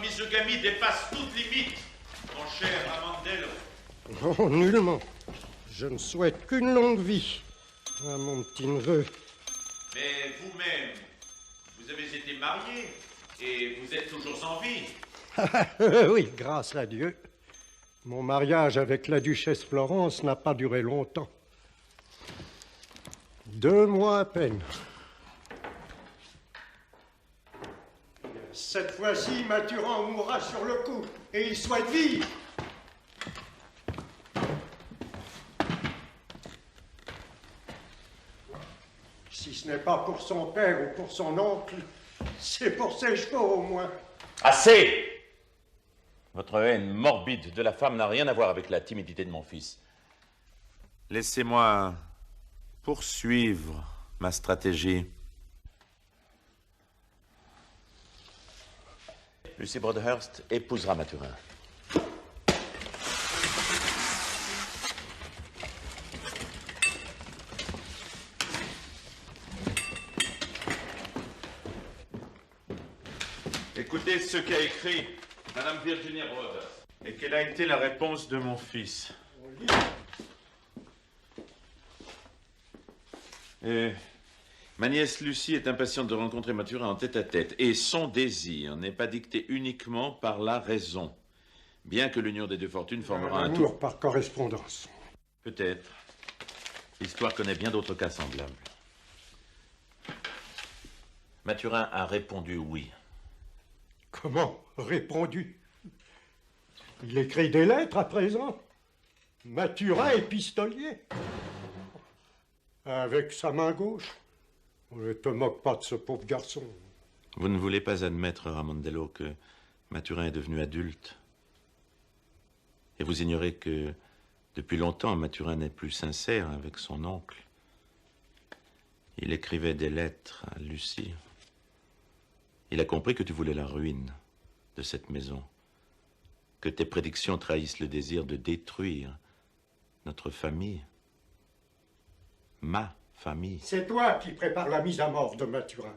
Misogamie dépasse toute limite, mon cher Amandello. Oh, nullement. Je ne souhaite qu'une longue vie à mon petit neveu. Mais vous-même, vous avez été marié et vous êtes toujours en vie. Oui, grâce à Dieu. Mon mariage avec la duchesse Florence n'a pas duré longtemps. 2 mois à peine. Cette fois-ci, Mathurin mourra sur le coup, et il souhaite vivre. Si ce n'est pas pour son père ou pour son oncle, c'est pour ses chevaux au moins. Assez! Votre haine morbide de la femme n'a rien à voir avec la timidité de mon fils. Laissez-moi poursuivre ma stratégie. Lucy Broadhurst épousera Mathurin. Écoutez ce qu'a écrit Madame Virginia Broadhurst. Et quelle a été la réponse de mon fils. Ma nièce Lucie est impatiente de rencontrer Mathurin en tête-à-tête, et son désir n'est pas dicté uniquement par la raison, bien que l'union des deux fortunes formera un tout. Par correspondance. Peut-être. L'histoire connaît bien d'autres cas semblables. Mathurin a répondu oui. Comment répondu? Il écrit des lettres à présent. Mathurin est pistolier. Avec sa main gauche. Ne te moque pas de ce pauvre garçon. Vous ne voulez pas admettre, Ramondello, que Mathurin est devenu adulte. Et vous ignorez que, depuis longtemps, Mathurin n'est plus sincère avec son oncle. Il écrivait des lettres à Lucie. Il a compris que tu voulais la ruine de cette maison, que tes prédictions trahissent le désir de détruire notre famille, ma famille. C'est toi qui prépares la mise à mort de Mathurin.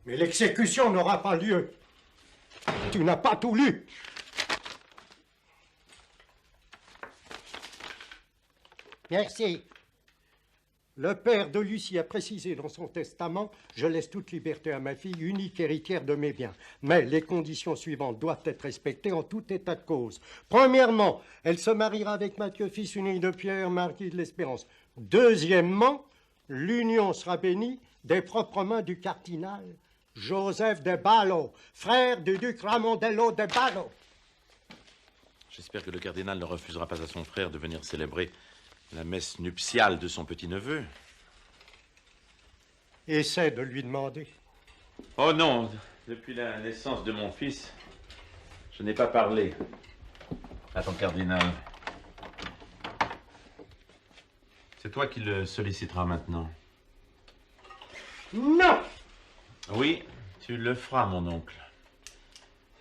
Mais l'exécution n'aura pas lieu. Tu n'as pas tout lu. Merci. Le père de Lucie a précisé dans son testament « Je laisse toute liberté à ma fille, unique héritière de mes biens. Mais les conditions suivantes doivent être respectées en tout état de cause. Premièrement, elle se mariera avec Mathieu, fils unique de Pierre, marquis de l'Espérance. Deuxièmement, l'union sera bénie des propres mains du cardinal Joseph de Ballo, frère du duc Ramondello de Ballo. » J'espère que le cardinal ne refusera pas à son frère de venir célébrer la messe nuptiale de son petit-neveu. Essaie de lui demander. Oh non, depuis la naissance de mon fils, je n'ai pas parlé à ton cardinal. C'est toi qui le solliciteras maintenant. Non! Oui, tu le feras, mon oncle.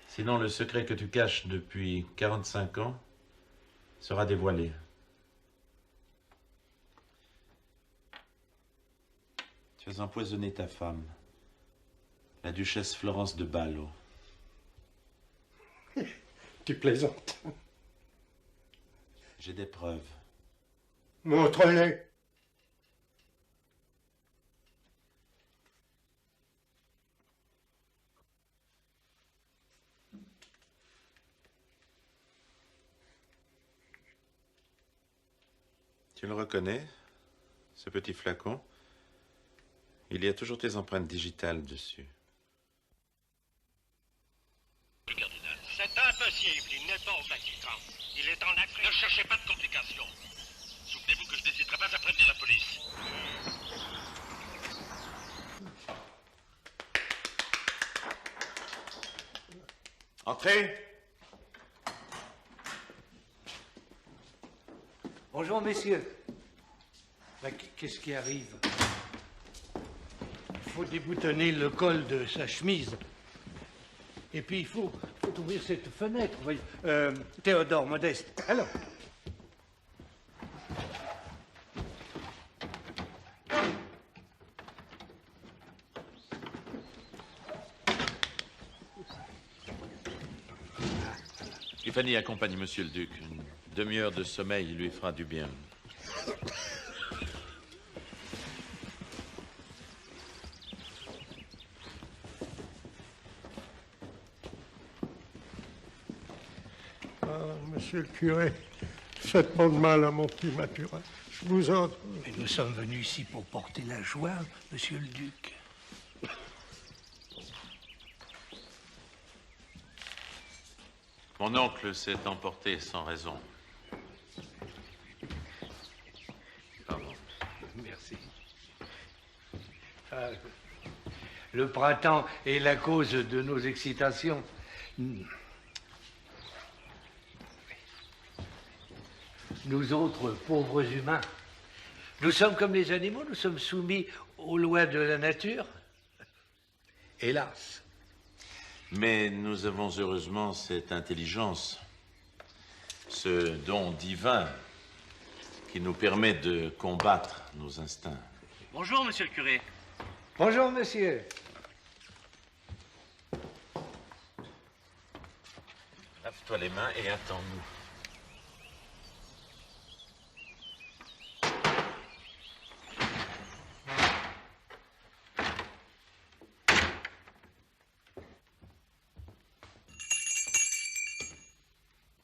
Sinon, le secret que tu caches depuis 45 ans sera dévoilé. Tu as empoisonné ta femme, la duchesse Florence de Ballo. Tu plaisantes. J'ai des preuves. Montre-les. Tu le reconnais, ce petit flacon? Il y a toujours tes empreintes digitales dessus. Cardinal. C'est impossible, il n'est pas au Vatican. Il est en Afrique. Ne cherchez pas de complications. Souvenez-vous que je n'hésiterai pas à prévenir la police. Entrez! Bonjour, messieurs. Qu'est-ce qui arrive? Il faut déboutonner le col de sa chemise. Et puis, il faut ouvrir cette fenêtre. Voyez. Théodore, Modeste. Alors. Fanny accompagne Monsieur le Duc. Une demi-heure de sommeil lui fera du bien. Ah, monsieur le curé, faites pas de mal à mon petit Mathurin. Je vous en... Mais nous sommes venus ici pour porter la joie, Monsieur le Duc. Mon oncle s'est emporté sans raison. Pardon. Merci. Ah, le printemps est la cause de nos excitations. Nous autres, pauvres humains, nous sommes comme les animaux, nous sommes soumis aux lois de la nature. Hélas. Mais nous avons heureusement cette intelligence, ce don divin qui nous permet de combattre nos instincts. Bonjour, monsieur le curé. Bonjour, monsieur. Lave-toi les mains et attends-nous.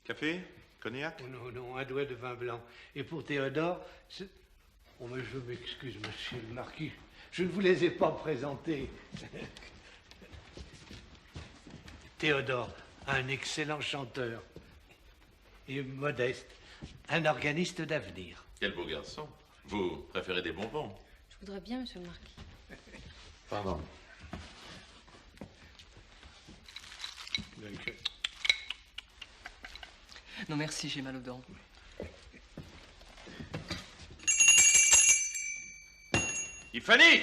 Café? Cognac? Oh non, non, un doigt de vin blanc. Et pour Théodore, oh, mais je m'excuse, monsieur le marquis. Je ne vous les ai pas présentés. Théodore, un excellent chanteur. Et Modeste, un organiste d'avenir. Quel beau garçon. Vous préférez des bonbons? Je voudrais bien, monsieur le marquis. Pardon. Non, merci, j'ai mal aux dents. Fanny!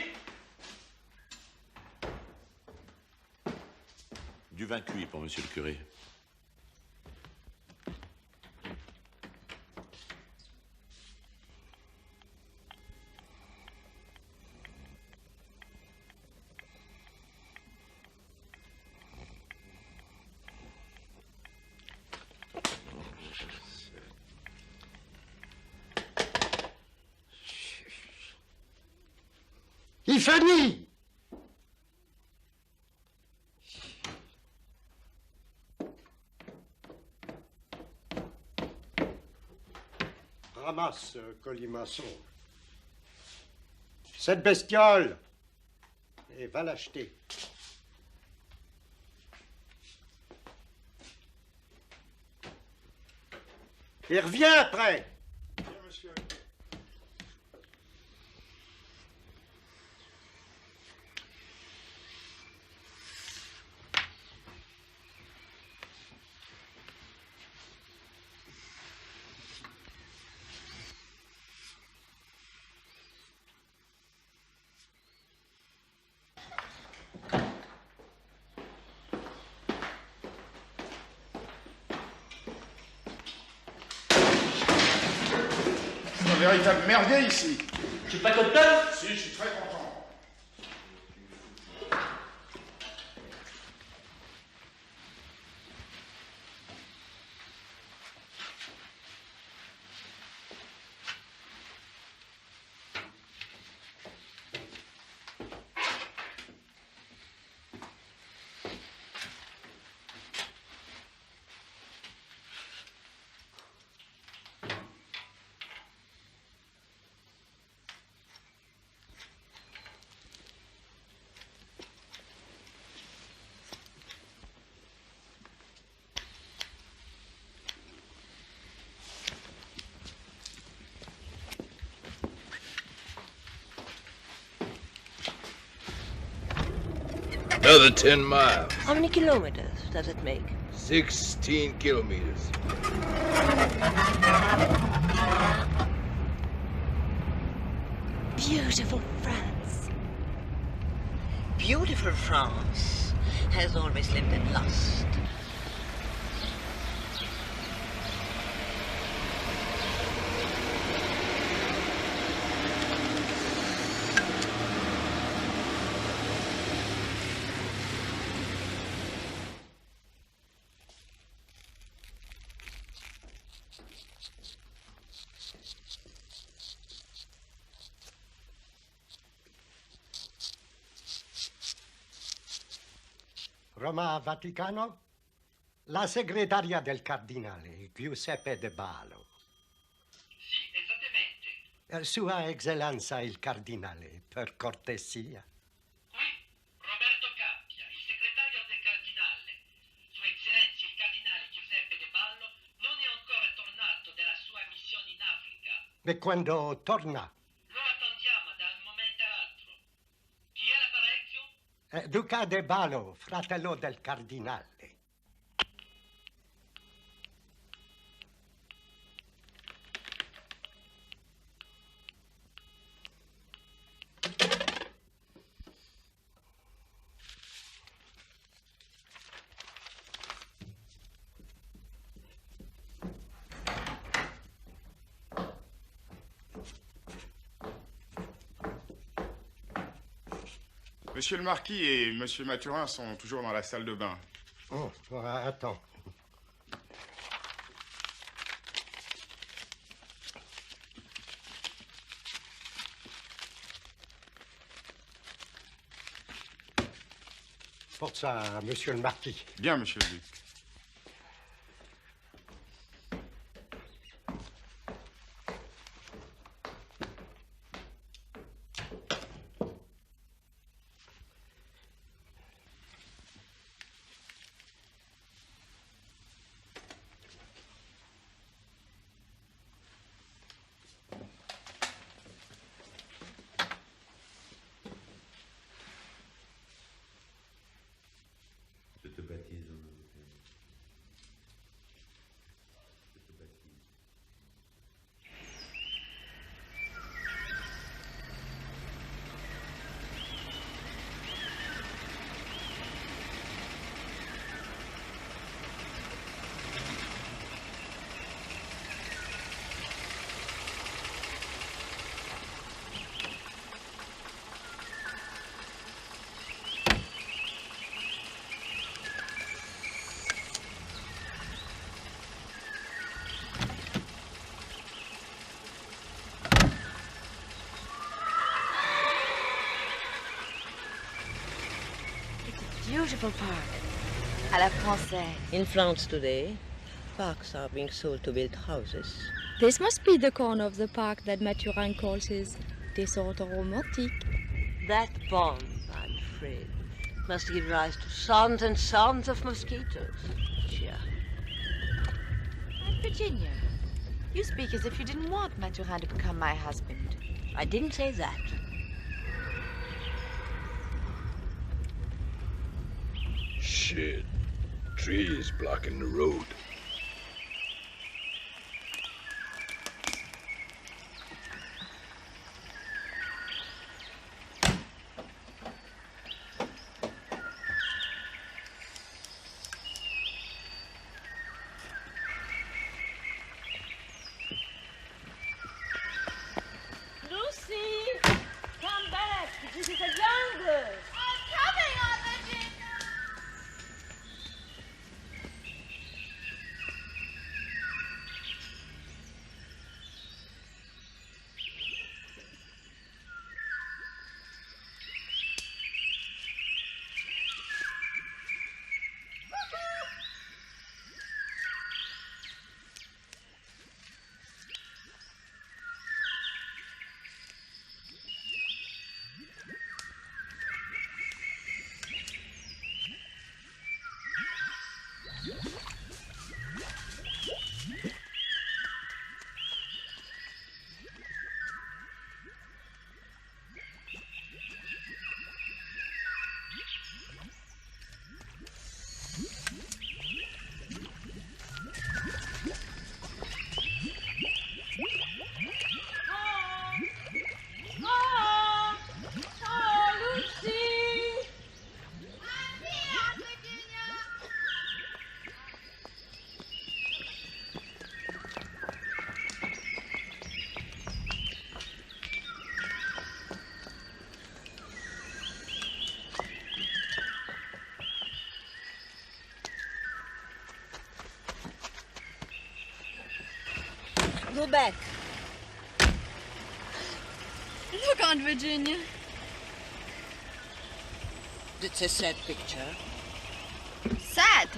Du vin cuit pour monsieur le curé. Fanny! Ramasse, colimaçon. Cette bestiole! Et va l'acheter. Et reviens après. Bien, monsieur. C'est un véritable merdier ici. Tu es pas content? Si, je suis très content. Another 10 miles. How many kilometers does it make? 16 kilometers. Beautiful France. Beautiful France has always lived in lust. Roma, Vaticano? La segretaria del cardinale, Giuseppe De Ballo. Sì, esattamente. Sua Eccellenza il cardinale, per cortesia. Qui Roberto Cappia, il segretario del cardinale. Sua Eccellenza il cardinale Giuseppe De Ballo non è ancora tornato dalla sua missione in Africa. E quando torna? Lo attendiamo da un momento all'altro. Chi è l'apparecchio? Duca De Ballo, fratello del cardinale. Monsieur le Marquis et Monsieur Mathurin sont toujours dans la salle de bain. Oh, attends. Porte ça, Monsieur le Marquis. Bien, Monsieur le Duc. Je te baptise au nom du Père. Je te baptise. Beautiful park. À la française. In France today, parks are being sold to build houses. This must be the corner of the park that Mathurin calls his Desordre romantique. That pond, I'm afraid, must give rise to sounds and sounds of mosquitoes. Sure. And Virginia. You speak as if you didn't want Mathurin to become my husband. I didn't say that. Shit. Trees blocking the road. Go back. Look, Aunt Virginia. It's a sad picture. Sad.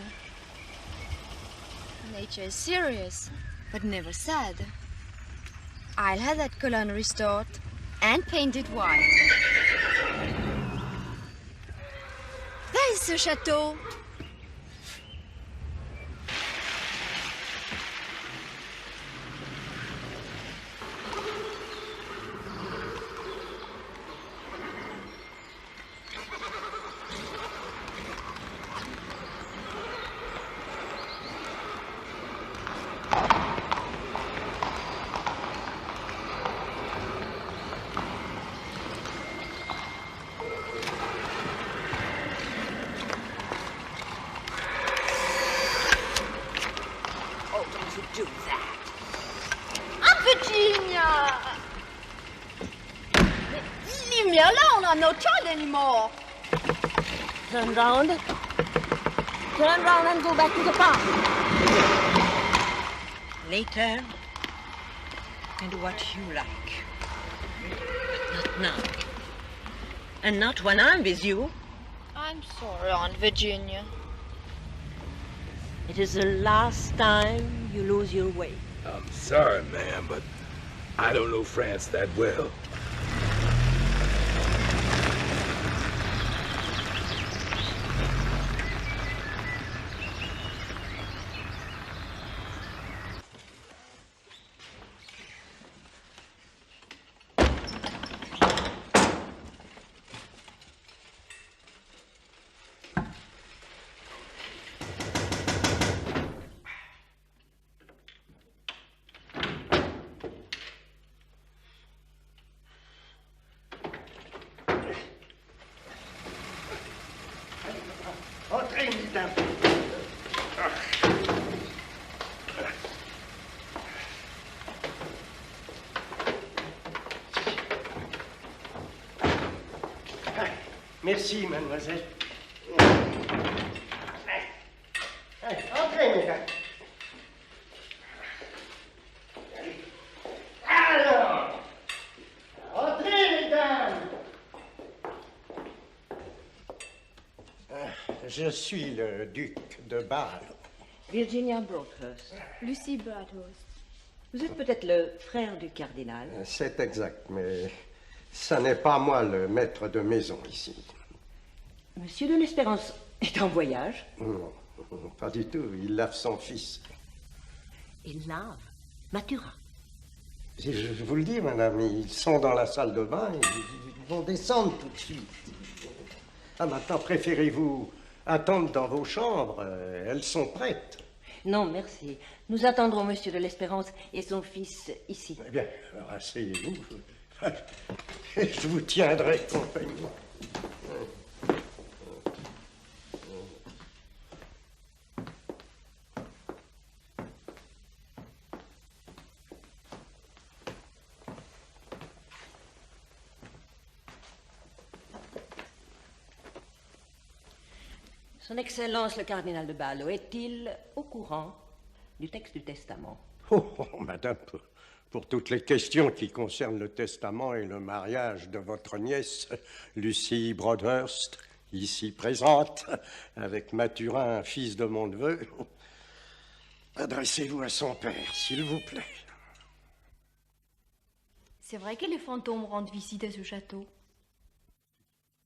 Nature is serious, but never sad. I'll have that colon restored and painted white. There's the chateau. Do that. Aunt Virginia! Leave me alone, I'm no child anymore. Turn round. Turn round and go back to the park. Later, you can do what you like. But not now. And not when I'm with you. I'm sorry, Aunt Virginia. It is the last time you lose your way. I'm sorry, ma'am, but I don't know France that well. Entrez, mesdames. Merci, mademoiselle. Entrez, mesdames. Alors, entrez, mesdames. Je suis le duc de Bâle. Virginia Broadhurst. Lucy Bradhurst. Vous êtes peut-être le frère du cardinal. C'est exact, mais ça n'est pas moi le maître de maison ici. Monsieur de l'Espérance est en voyage. Non, pas du tout. Il lave son fils. Il lave. Mathurin. Je vous le dis, madame, ils sont dans la salle de bain, ils vont descendre tout de suite. Ah, maintenant, préférez-vous attendre dans vos chambres? Elles sont prêtes. Non, merci. Nous attendrons Monsieur de l'Espérance et son fils ici. Eh bien, alors asseyez-vous. Je vous tiendrai compagnie. Son Excellence le cardinal de Ballo est-il au courant du texte du testament? Madame, pour toutes les questions qui concernent le testament et le mariage de votre nièce, Lucie Broadhurst, ici présente, avec Mathurin, fils de mon neveu, adressez-vous à son père, s'il vous plaît. C'est vrai que les fantômes rendent visite à ce château.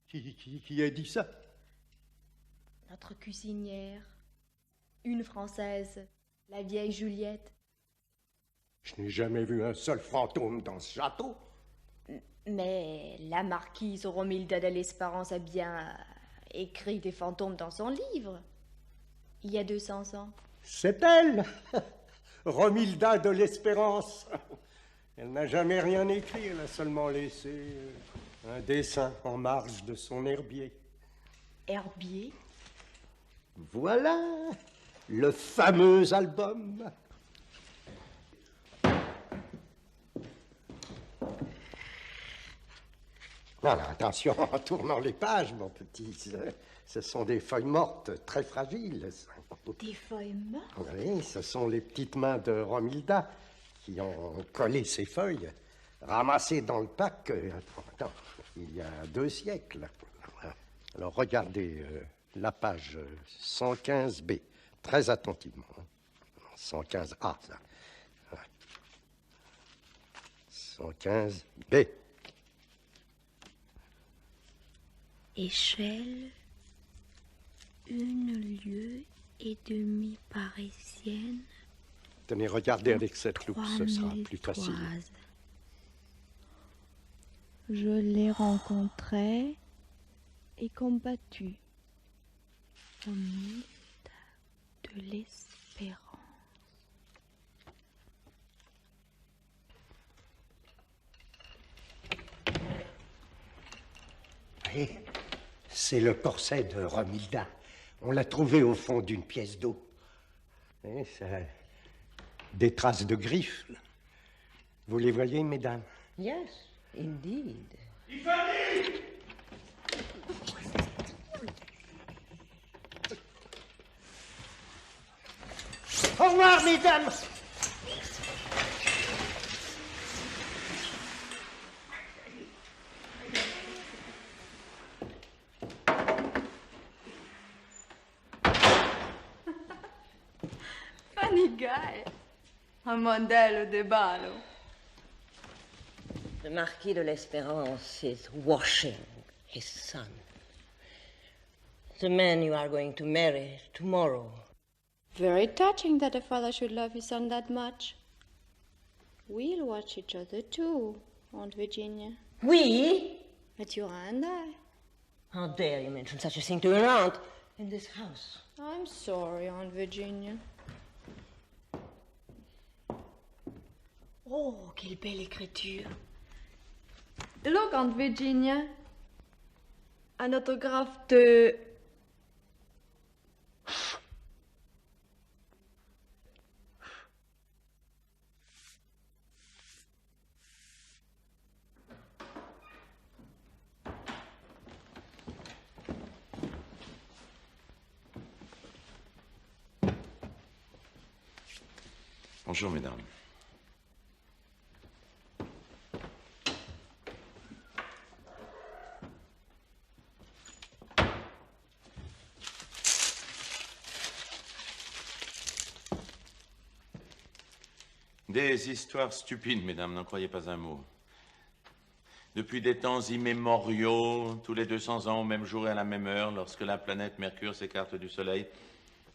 Qui a dit ça? Notre cuisinière, une Française, la vieille Juliette. Je n'ai jamais vu un seul fantôme dans ce château. Mais la marquise Romilda de l'Espérance a bien écrit des fantômes dans son livre. Il y a 200 ans. C'est elle, Romilda de l'Espérance. Elle n'a jamais rien écrit, elle a seulement laissé un dessin en marge de son herbier. Herbier? Voilà le fameux album. Non, attention, en tournant les pages, mon petit. Ce sont des feuilles mortes, très fragiles. Des feuilles mortes? Oui, ce sont les petites mains de Romilda qui ont collé ces feuilles, ramassées dans le pack il y a 2 siècles. Alors, regardez la page 115B, très attentivement. 115A, ça. 115B. Échelle, 1 lieue et demie parisienne. Tenez, regardez avec cette loupe, ce sera plus facile. Je l'ai rencontré et combattu. Romilda de l'Espérance. Oui, c'est le corset de Romilda. On l'a trouvé au fond d'une pièce d'eau. Et ça... des traces de griffes. Vous les voyez, mesdames? Yes, indeed. Tiffany! Au revoir, mesdames! Funny guy. Un modèle de Ballo. The Marquis de l'Espérance is washing his son. The man you are going to marry tomorrow. Very touching that a father should love his son that much. We'll watch each other too, Aunt Virginia. We? Mathurin and I. How dare you mention such a thing to your aunt in this house? I'm sorry, Aunt Virginia. Oh, quelle belle écriture. Look, Aunt Virginia. Un autographe de... Bonjour, mesdames. Des histoires stupides, mesdames, n'en croyez pas un mot. Depuis des temps immémoriaux, tous les 200 ans, au même jour et à la même heure, lorsque la planète Mercure s'écarte du Soleil,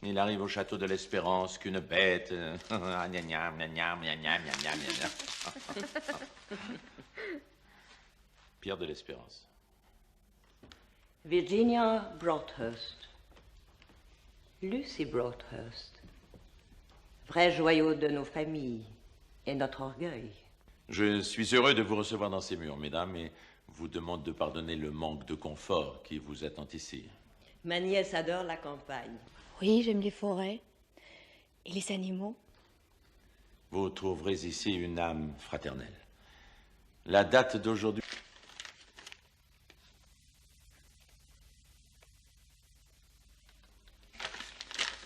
Il arrive au château de l'Espérance qu'une bête. Gna, gna, gna, gna, gna, gna, gna, gna, gna. Pierre de l'Espérance. Virginia Broadhurst. Lucy Broadhurst. Vrai joyau de nos familles et notre orgueil. Je suis heureux de vous recevoir dans ces murs, mesdames, et vous demande de pardonner le manque de confort qui vous attend ici. Ma nièce adore la campagne. Oui, j'aime les forêts. Et les animaux. Vous trouverez ici une âme fraternelle. La date d'aujourd'hui...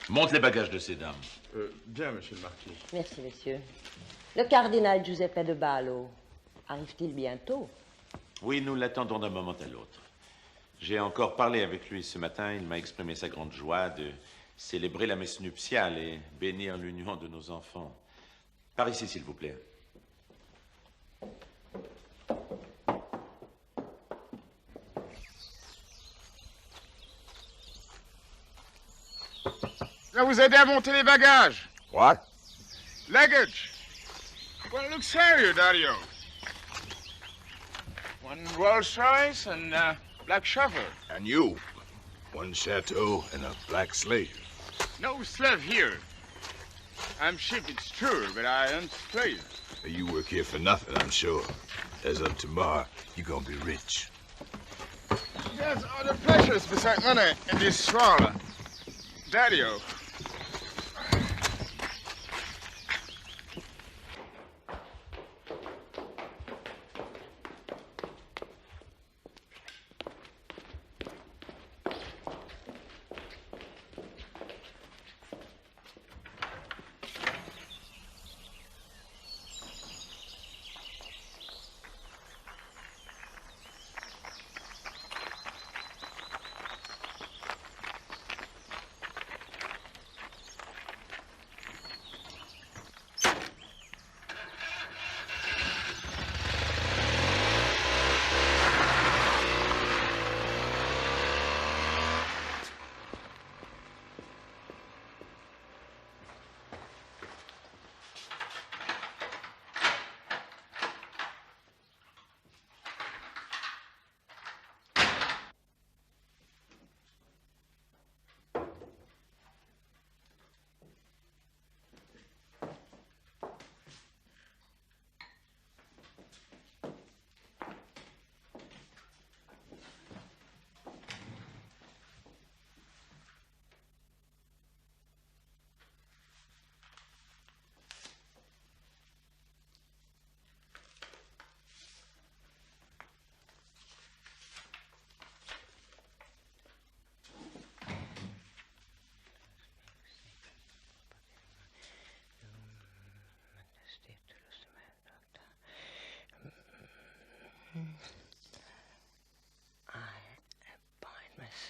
Monte les bagages de ces dames. Bien, monsieur le marquis. Merci, messieurs. Le cardinal Giuseppe de Ballo arrive-t-il bientôt? Oui, nous l'attendons d'un moment à l'autre. J'ai encore parlé avec lui ce matin. Il m'a exprimé sa grande joie de célébrer la messe nuptiale et bénir l'union de nos enfants. Par ici, s'il vous plaît. Je vais vous aider à monter les bagages. What? Luggage. Well, look serious, Dario. One Rolls Royce and black chauffeur. And you? One chateau and a black slave. No slave here. I'm ship, it's true, but I ain't slave. You work here for nothing, I'm sure. As of tomorrow, you're gonna be rich. There's other pleasures besides money in this world. Dario.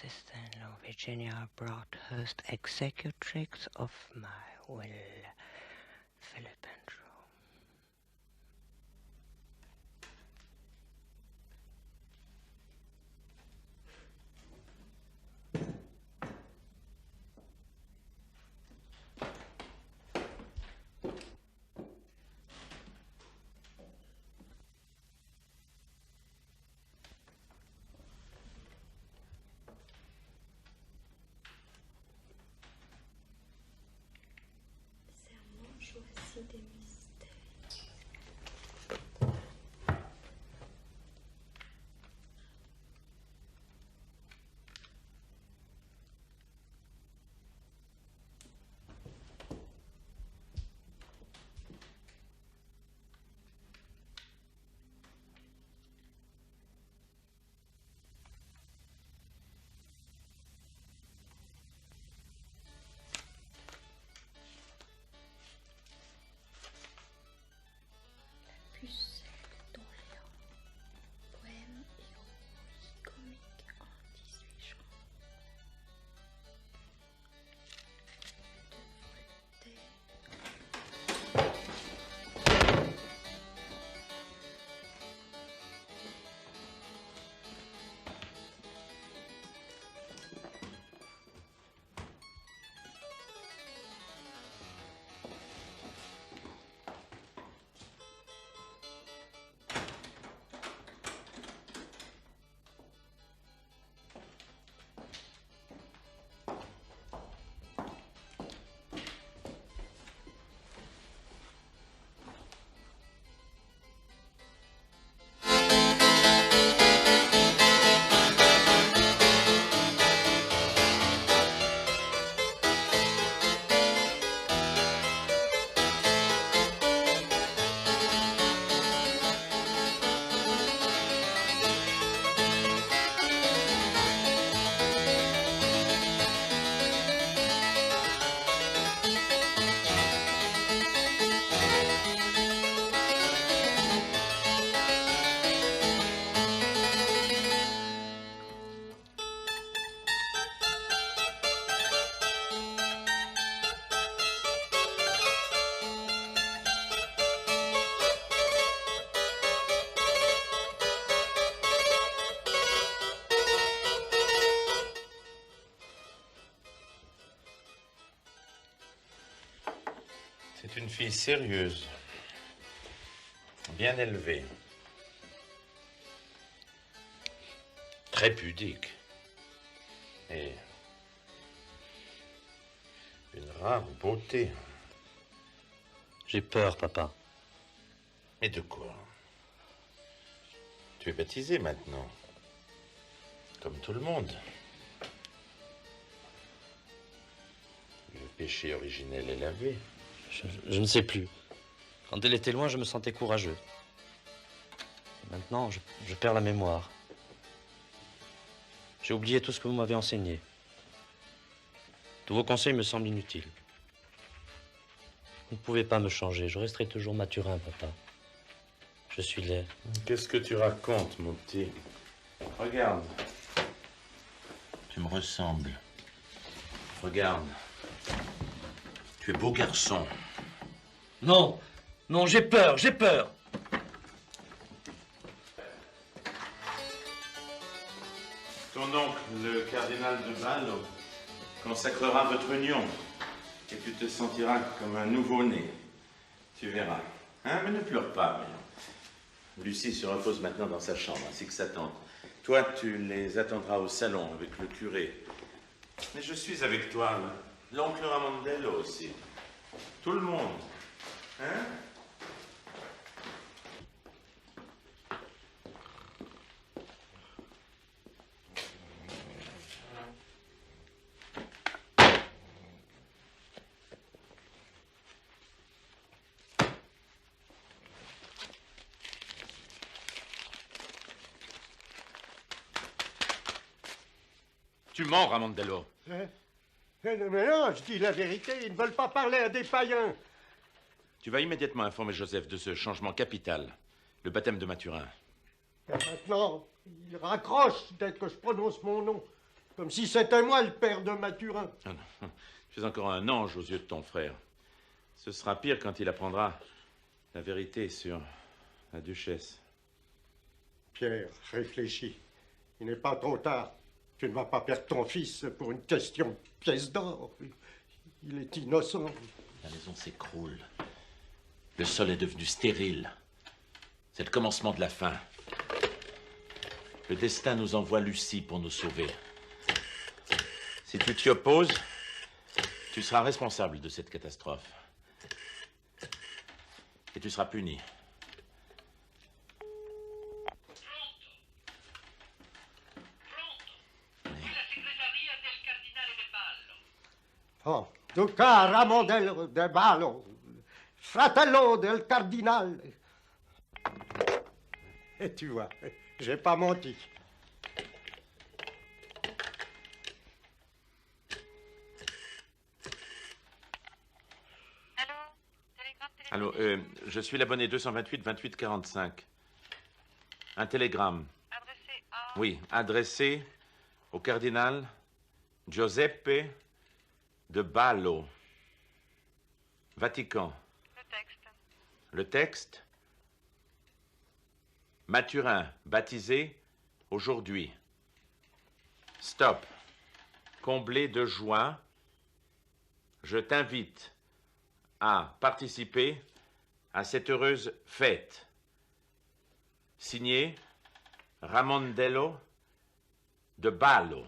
Sister-in-law Virginia Broadhurst, executrix of my will, Philip Andrew. Des mystères. fille sérieuse, bien élevée, très pudique et une rare beauté. J'ai peur, papa. Mais de quoi? Tu es baptisé maintenant, comme tout le monde. Le péché originel est lavé. Je ne sais plus. Quand elle était loin, je me sentais courageux. Maintenant, je perds la mémoire. J'ai oublié tout ce que vous m'avez enseigné. Tous vos conseils me semblent inutiles. Vous ne pouvez pas me changer. Je resterai toujours Mathurin, papa. Je suis laid. Qu'est-ce que tu racontes, mon petit? Regarde. Tu me ressembles. Regarde. Tu es beau garçon. Non, non, j'ai peur, j'ai peur. Ton oncle, le cardinal de Ballo, consacrera votre union et tu te sentiras comme un nouveau-né. Tu verras. Hein, mais ne pleure pas. Lucie se repose maintenant dans sa chambre, ainsi que sa tante. Toi, tu les attendras au salon avec le curé. Mais je suis avec toi, l'oncle Ramondello aussi. Tout le monde. Hein? Tu mens, Ramondello. Mais non, je dis la vérité, ils ne veulent pas parler à des païens. Tu vas immédiatement informer Joseph de ce changement capital, le baptême de Mathurin. Et maintenant, il raccroche dès que je prononce mon nom, comme si c'était moi le père de Mathurin. Oh non, tu es encore un ange aux yeux de ton frère. Ce sera pire quand il apprendra la vérité sur la duchesse. Pierre, réfléchis. Il n'est pas trop tard. Tu ne vas pas perdre ton fils pour une question de pièce d'or. Il est innocent. La maison s'écroule. Le sol est devenu stérile. C'est le commencement de la fin. Le destin nous envoie Lucie pour nous sauver. Si tu t'y opposes, tu seras responsable de cette catastrophe. Et tu seras puni. Oh, Duca Ramondello de Ballo, fratello del cardinal. Et tu vois, j'ai pas menti. Allô, je suis l'abonné 228-28-45. Un télégramme. Adressé à... Oui, adressé au cardinal Giuseppe de Ballo. Vatican. Le texte. Le texte. Mathurin, baptisé aujourd'hui. Stop. Comblé de joie. Je t'invite à participer à cette heureuse fête. Signé Ramondello de Ballo.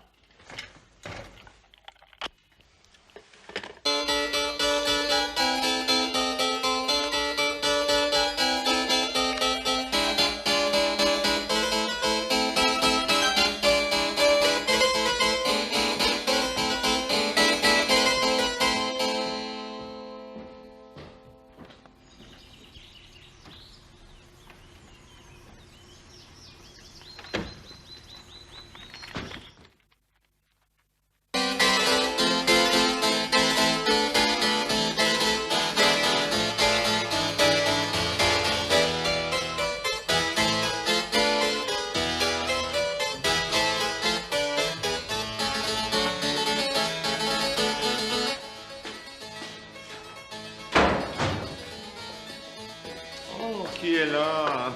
Qui est là?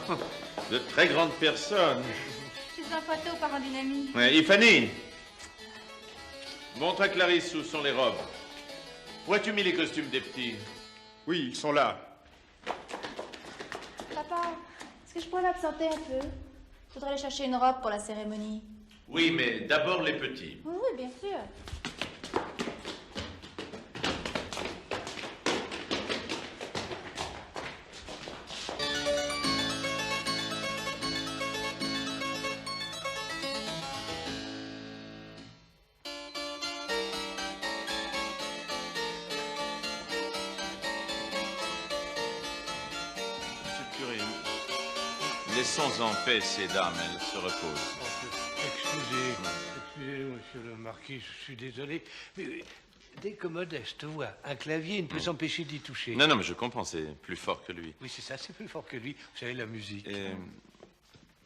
De très grandes personnes. Je suis un photo par un dynamite. Ouais, et Fanny, montre à Clarisse où sont les robes. Où as-tu mis les costumes des petits? Oui, ils sont là. Papa, est-ce que je pourrais m'absenter un peu? Je voudrais aller chercher une robe pour la cérémonie. Oui, mais d'abord les petits. Oui, oui, bien sûr. Laissons en paix ces dames, elles se reposent. Excusez, monsieur le marquis, je suis désolé, mais dès que Modeste voit un clavier, il ne peut s'empêcher d'y toucher. Non, mais je comprends, c'est plus fort que lui. Oui, c'est ça, c'est plus fort que lui. Vous savez, la musique.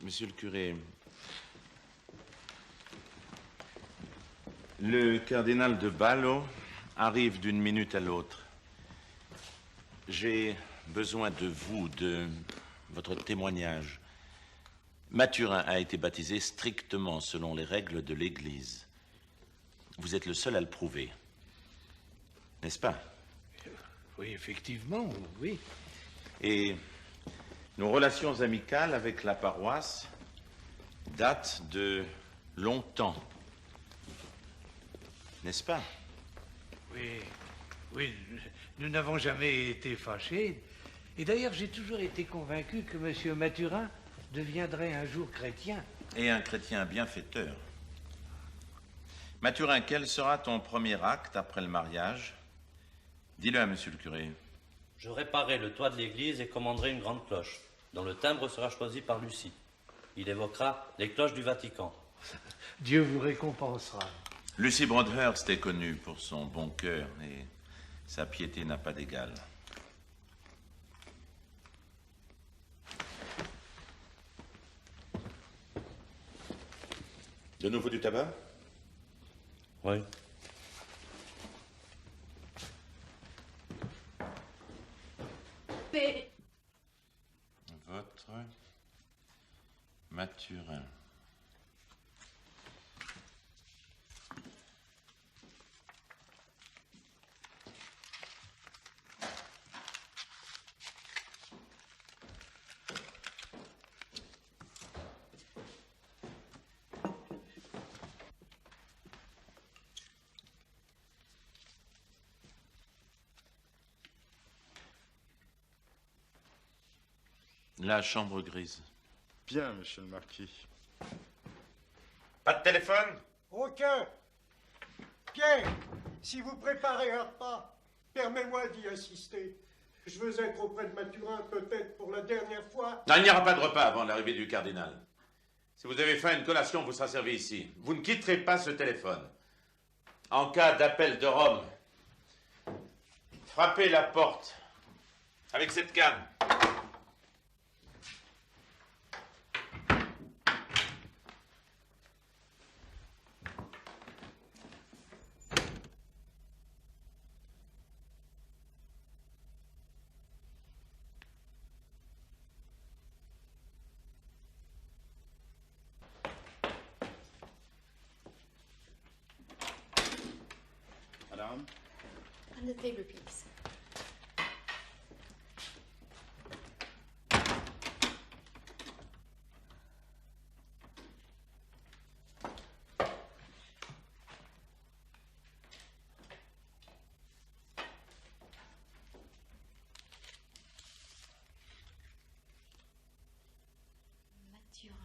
Monsieur le curé, le cardinal de Ballo arrive d'une minute à l'autre. J'ai besoin de vous, de votre témoignage. Mathurin a été baptisé strictement selon les règles de l'Église. Vous êtes le seul à le prouver, n'est-ce pas? Oui, effectivement, oui. Et nos relations amicales avec la paroisse datent de longtemps, n'est-ce pas? Oui, nous n'avons jamais été fâchés. Et d'ailleurs, j'ai toujours été convaincu que M. Mathurin deviendrait un jour chrétien. Et un chrétien bienfaiteur. Mathurin, quel sera ton premier acte après le mariage? Dis-le à monsieur le curé. Je réparerai le toit de l'église et commanderai une grande cloche, dont le timbre sera choisi par Lucie. Il évoquera les cloches du Vatican. Dieu vous récompensera. Lucie Broadhurst est connue pour son bon cœur et sa piété n'a pas d'égal. De nouveau du tabac? Oui. Votre Mathurin. La chambre grise. Bien, monsieur le marquis. Pas de téléphone? Aucun. Pierre, si vous préparez un repas, permets-moi d'y assister. Je veux être auprès de Mathurin, peut-être pour la dernière fois. Non, il n'y aura pas de repas avant l'arrivée du cardinal. Si vous avez faim, une collation vous sera servie ici. Vous ne quitterez pas ce téléphone. En cas d'appel de Rome, frappez la porte avec cette canne. Madame? On the table, please. Mathurin.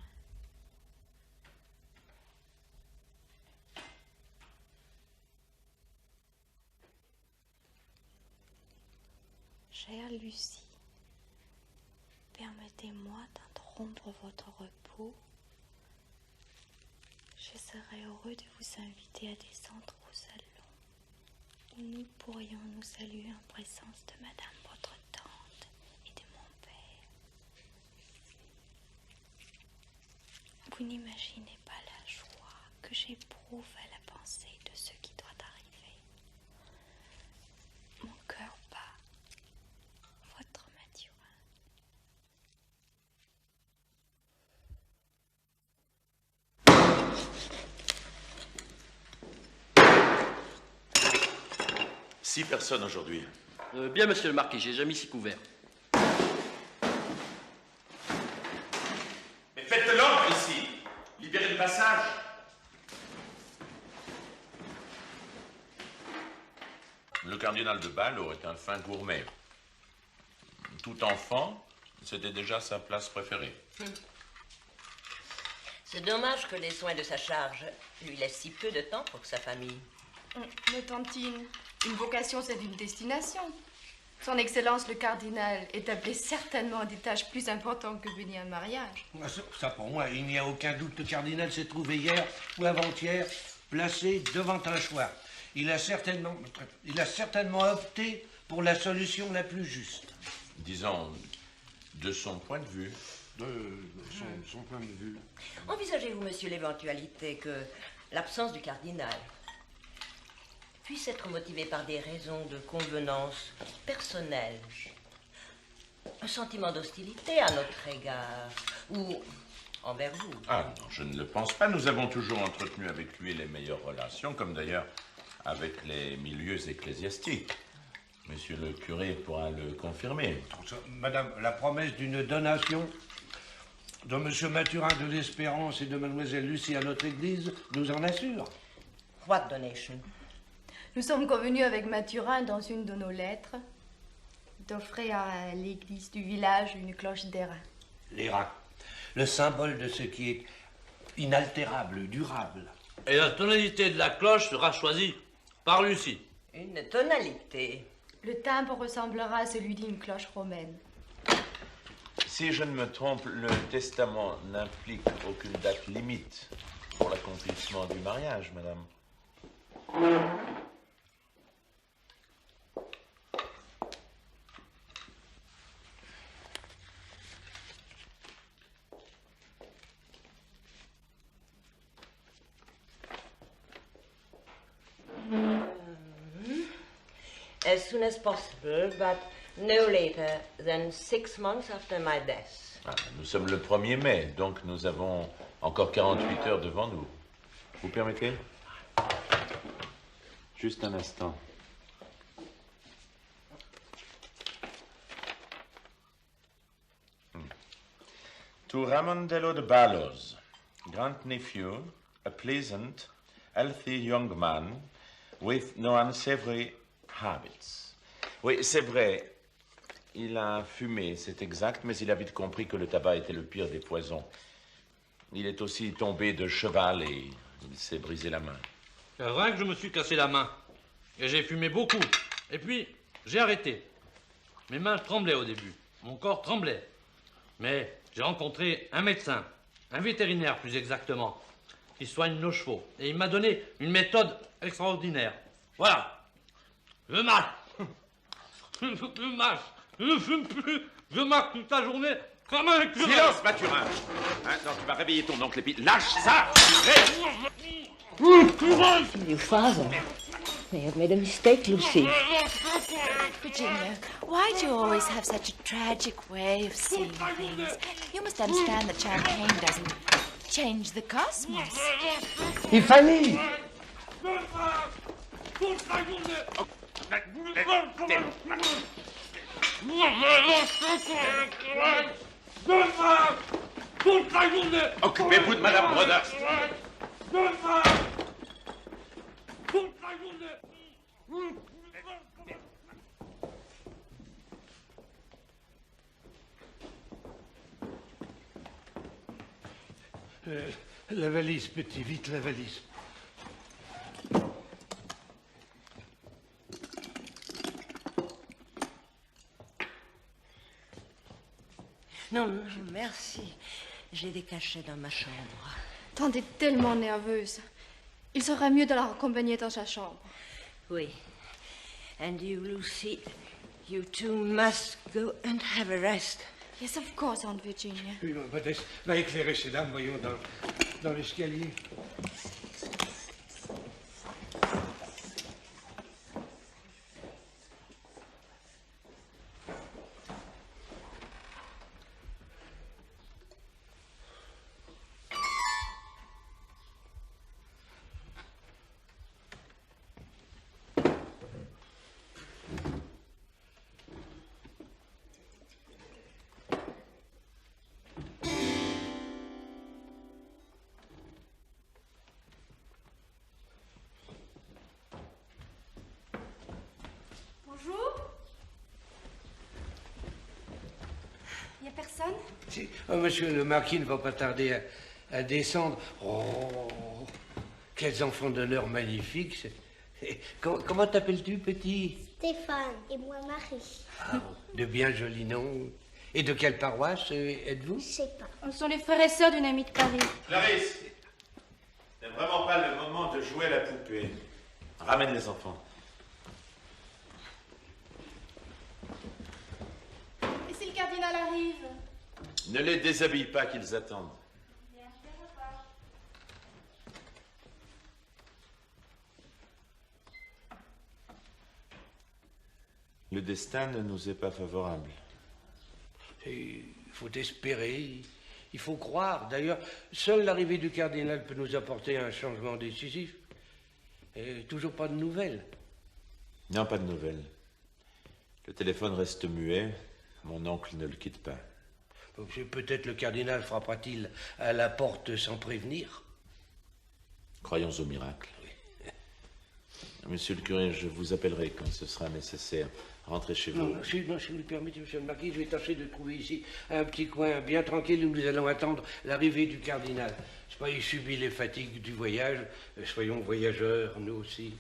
Chère Lucie, permettez-moi d'interrompre votre repos. Je serais heureux de vous inviter à descendre au salon, où nous pourrions nous saluer en présence de Madame votre tante et de mon père. Vous n'imaginez pas la joie que j'éprouve à la pensée de ce qui doit arriver. Mon cœur bat. Votre Mathurin. Six personnes aujourd'hui. Bien, monsieur le marquis, j'ai jamais mis six couverts. Mais faites de l'ordre ici. Libérez le passage. Le cardinal de Ballo est un fin gourmet. Tout enfant, c'était déjà sa place préférée. C'est dommage que les soins de sa charge lui laissent si peu de temps pour sa famille. Mais tantine, une vocation, c'est une destination. Son Excellence le cardinal établit certainement des tâches plus importantes que venir à un mariage. Ça, pour moi, il n'y a aucun doute. Le cardinal s'est trouvé hier ou avant-hier placé devant un choix. Il a certainement opté pour la solution la plus juste. Disons, de son point de vue. De son point de vue. Envisagez-vous, monsieur, l'éventualité que l'absence du cardinal puisse être motivée par des raisons de convenance personnelle, un sentiment d'hostilité à notre égard, ou envers vous? Ah non, je ne le pense pas. Nous avons toujours entretenu avec lui les meilleures relations, comme d'ailleurs avec les milieux ecclésiastiques. Monsieur le curé pourra le confirmer. Madame, la promesse d'une donation de monsieur Mathurin de l'Espérance et de mademoiselle Lucie à notre église nous en assure. What donation? Nous sommes convenus avec Mathurin dans une de nos lettres d'offrir à l'église du village une cloche d'airain. L'airain, le symbole de ce qui est inaltérable, durable. Et la tonalité de la cloche sera choisie par Lucie. Une tonalité. Le timbre ressemblera à celui d'une cloche romaine. Si je ne me trompe, le testament n'implique aucune date limite pour l'accomplissement du mariage, madame. As soon as possible, but no later than 6 months after my death. Ah, nous sommes le 1er mai, donc nous avons encore 48 heures devant nous. Vous permettez? Juste un instant. To Ramondello de Ballos, grand-nephew, a pleasant, healthy young man with no unsavory habits. Oui, c'est vrai. Il a fumé, c'est exact, mais il a vite compris que le tabac était le pire des poisons. Il est aussi tombé de cheval et il s'est brisé la main. C'est vrai que je me suis cassé la main. Et j'ai fumé beaucoup. Et puis, j'ai arrêté. Mes mains tremblaient au début. Mon corps tremblait. Mais j'ai rencontré un médecin, un vétérinaire plus exactement, qui soigne nos chevaux. Et il m'a donné une méthode extraordinaire. Voilà. Je marche. Je marche. Je ne fume plus. Je marche toute la journée comme un curé. Silence, Mathurin. Hein, non, tu vas réveiller ton oncle et puis lâche ça. Your father may have made a mistake, Lucy. Virginia, why do you always have such a tragic way of seeing things? You must understand that champagne doesn't change the cosmos. Fanny! Occupez-vous de Madame Brothers. La valise, petit, vite la valise. Non, non, merci. J'ai des cachets dans ma chambre. Tante est tellement nerveuse. Il serait mieux de la raccompagner dans sa chambre. Oui. And you, Lucy, you too must go and have a rest. Yes, of course, Aunt Virginia. Oui, Modeste, va éclairer ces dames, voyons, dans l'escalier. Il n'y a personne? Si. Oh, monsieur le marquis ne va pas tarder à descendre. Oh, quels enfants d'honneur magnifiques. Comment t'appelles-tu, petit? Stéphane et moi Marie. Ah, de bien jolis noms. Et de quelle paroisse êtes-vous? Je sais pas. On sont les frères et sœurs d'une amie de Paris. Clarisse, c'est vraiment pas le moment de jouer à la poupée. Ramène les enfants. Et si le cardinal arrive? Ne les déshabille pas, qu'ils attendent. Le destin ne nous est pas favorable. Il faut espérer, il faut croire. D'ailleurs, seule l'arrivée du cardinal peut nous apporter un changement décisif. Et toujours pas de nouvelles. Non, pas de nouvelles. Le téléphone reste muet. Mon oncle ne le quitte pas. Peut-être le cardinal frappera-t-il à la porte sans prévenir. Croyons au miracle. Monsieur le curé, je vous appellerai quand ce sera nécessaire. Rentrez chez vous. Non, si vous le permettez, monsieur le marquis, je vais tâcher de trouver ici un petit coin bien tranquille où nous allons attendre l'arrivée du cardinal. C'est pas, il subit les fatigues du voyage. Soyons voyageurs, nous aussi.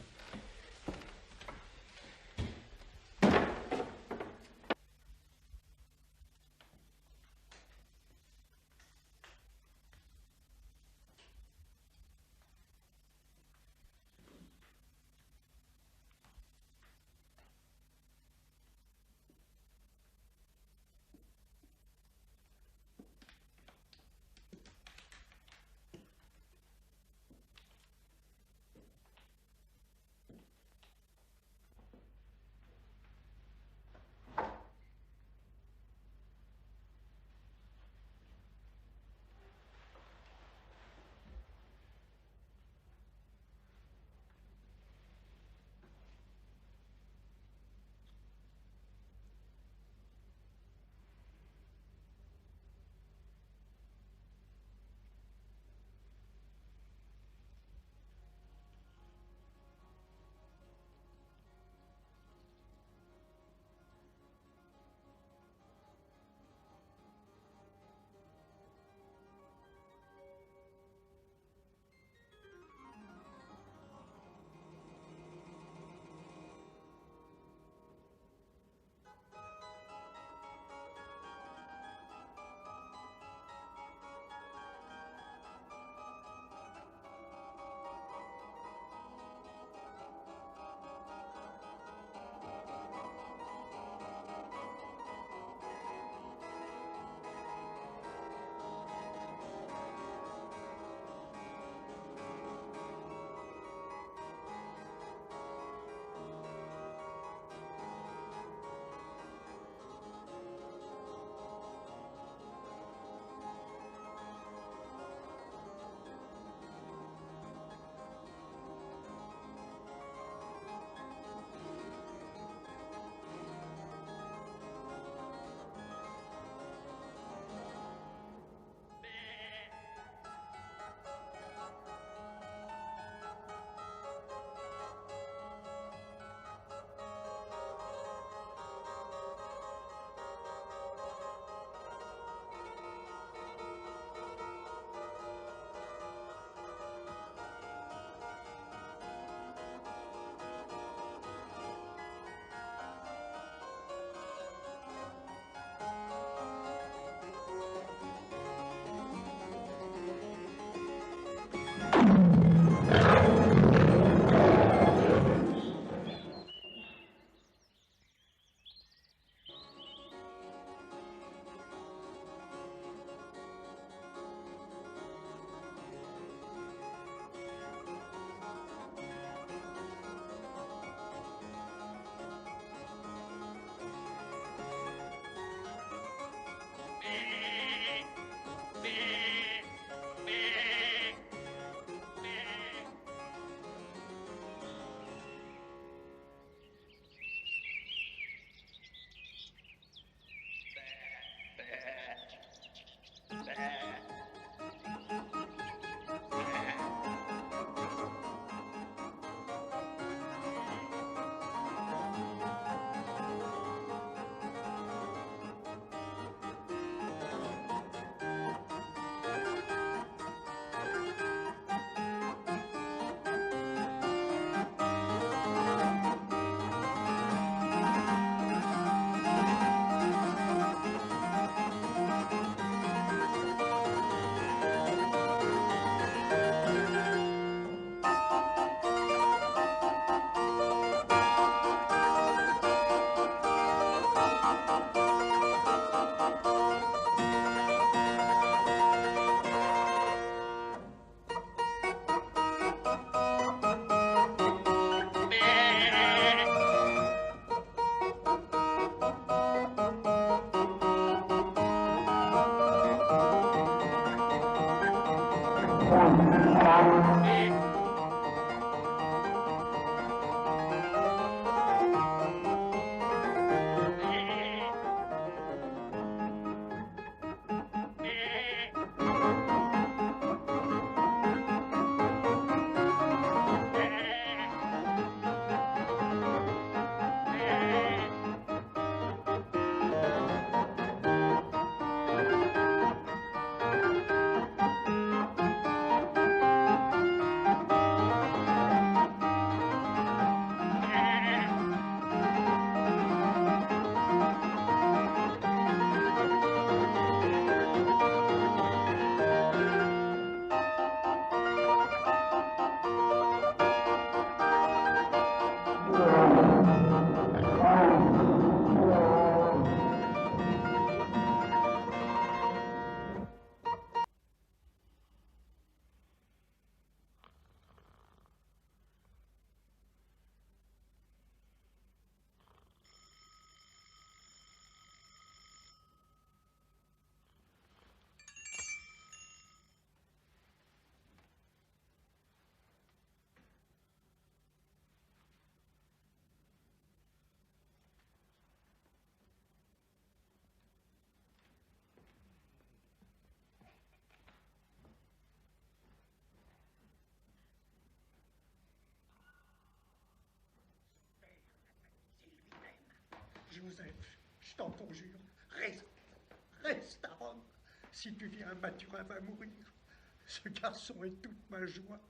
Joseph, je t'en conjure, reste à Rome. Si tu viens, Mathurin va mourir. Ce garçon est toute ma joie.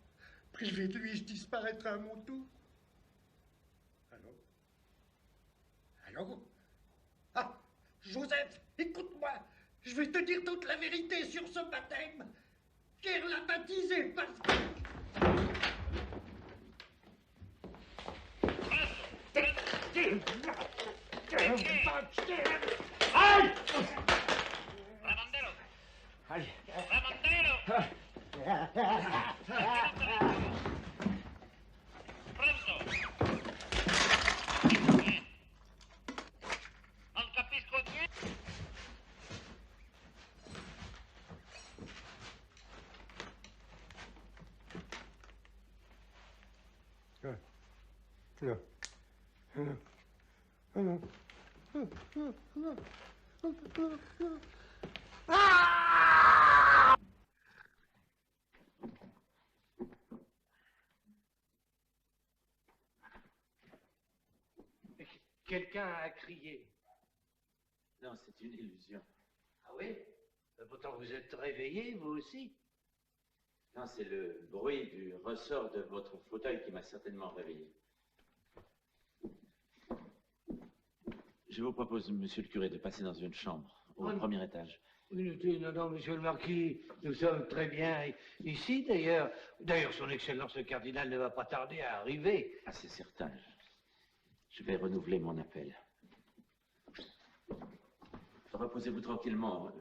Privé de lui, je disparaîtrai à mon tour. Allô? Ah, Joseph, écoute-moi. Je vais te dire toute la vérité sur ce baptême. Pierre l'a baptisé parce que... Allez. Non capisco niente. Quelqu'un a crié. Non, c'est une illusion. Ah oui? Pourtant vous êtes réveillé, vous aussi? Non, c'est le bruit du ressort de votre fauteuil qui m'a certainement réveillé. Je vous propose, monsieur le curé, de passer dans une chambre, au premier étage. Non, monsieur le marquis, nous sommes très bien ici, d'ailleurs. D'ailleurs, son Excellence le cardinal ne va pas tarder à arriver. Ah, c'est certain. Je vais renouveler mon appel. Reposez-vous tranquillement.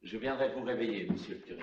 Je viendrai vous réveiller, monsieur le curé.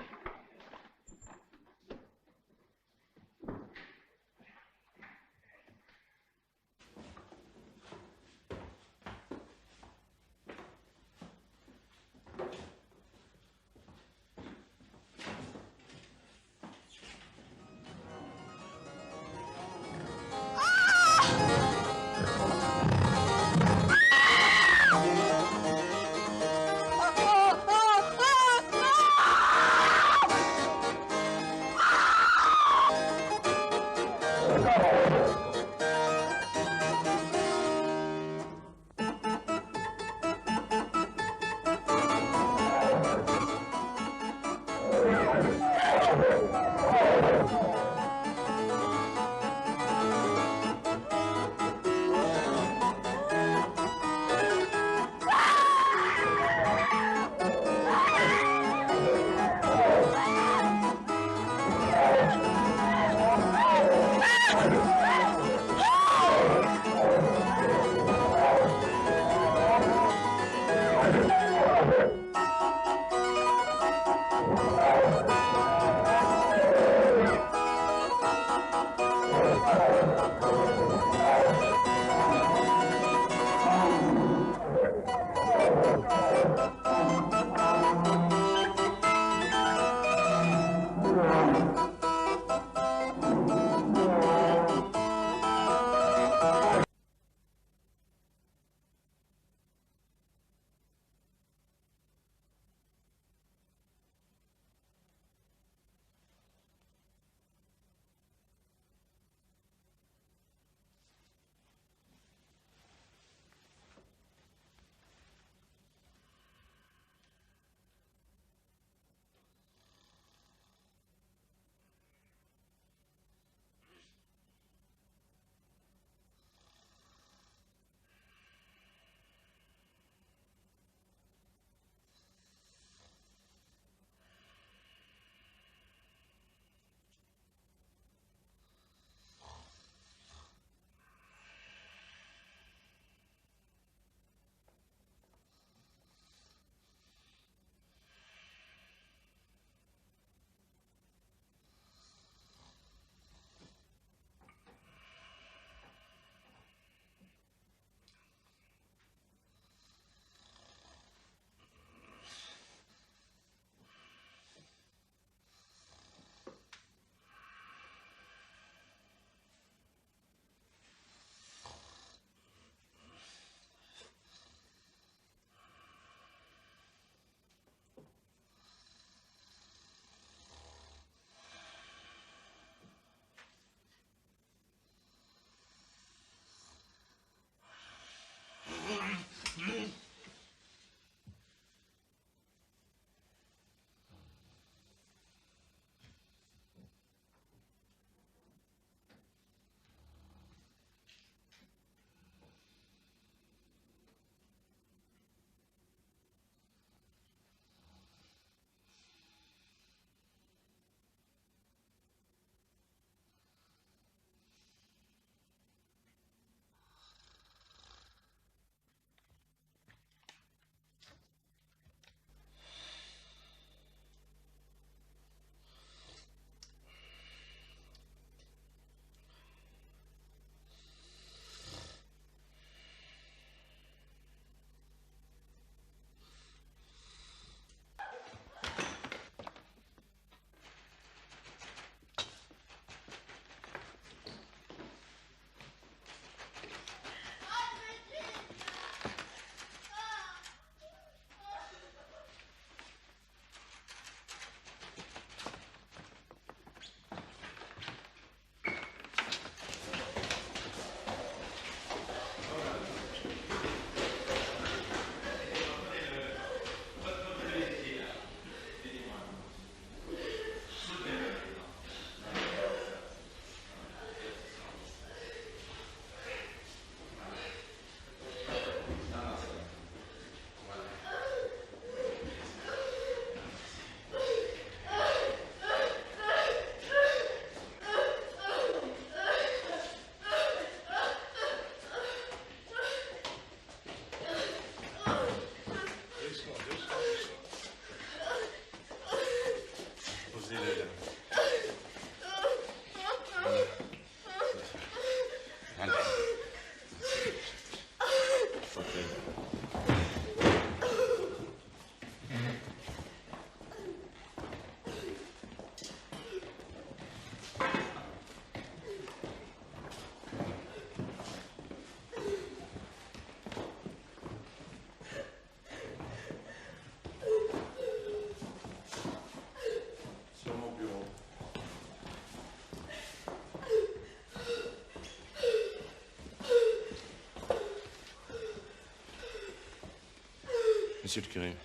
Monsieur le curé,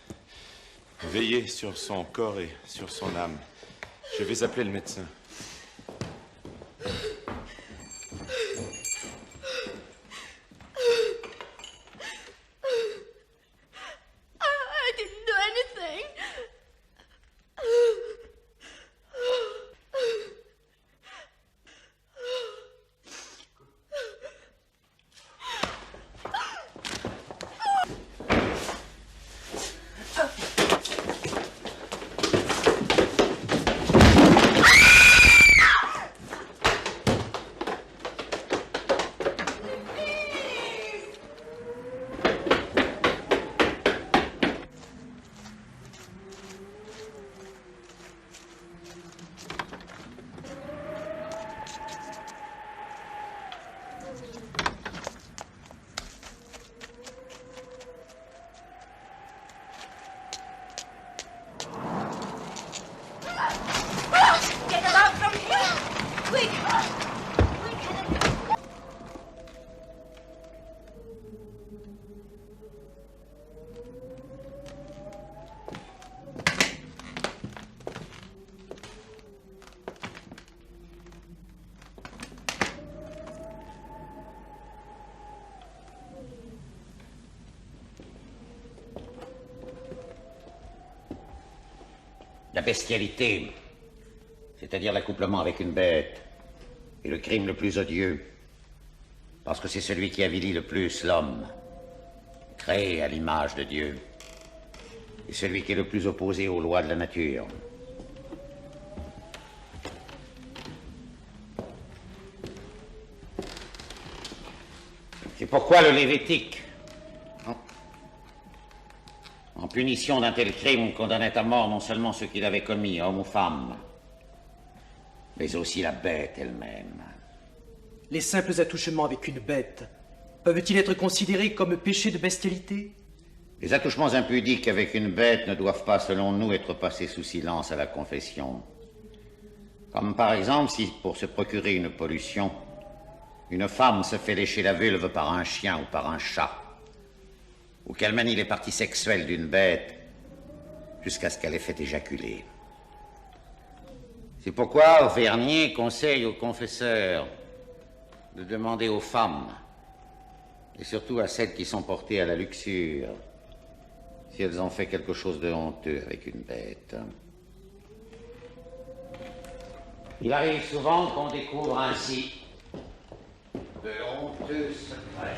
veillez sur son corps et sur son âme. Je vais appeler le médecin. I didn't do anything. Get her out from here! Quick! La bestialité, c'est-à-dire l'accouplement avec une bête, est le crime le plus odieux, parce que c'est celui qui avilit le plus l'homme, créé à l'image de Dieu, et celui qui est le plus opposé aux lois de la nature. C'est pourquoi le Lévitique, en punition d'un tel crime, condamnait à mort non seulement ceux qui l'avaient commis, hommes ou femmes, mais aussi la bête elle-même. Les simples attouchements avec une bête peuvent-ils être considérés comme péchés de bestialité? Les attouchements impudiques avec une bête ne doivent pas, selon nous, être passés sous silence à la confession. Comme par exemple si, pour se procurer une pollution, une femme se fait lécher la vulve par un chien ou par un chat, ou qu'elle manie les parties sexuelles d'une bête jusqu'à ce qu'elle ait fait éjaculer. C'est pourquoi Vernier conseille aux confesseurs de demander aux femmes, et surtout à celles qui sont portées à la luxure, si elles ont fait quelque chose de honteux avec une bête. Il arrive souvent qu'on découvre ainsi de honteux secrets.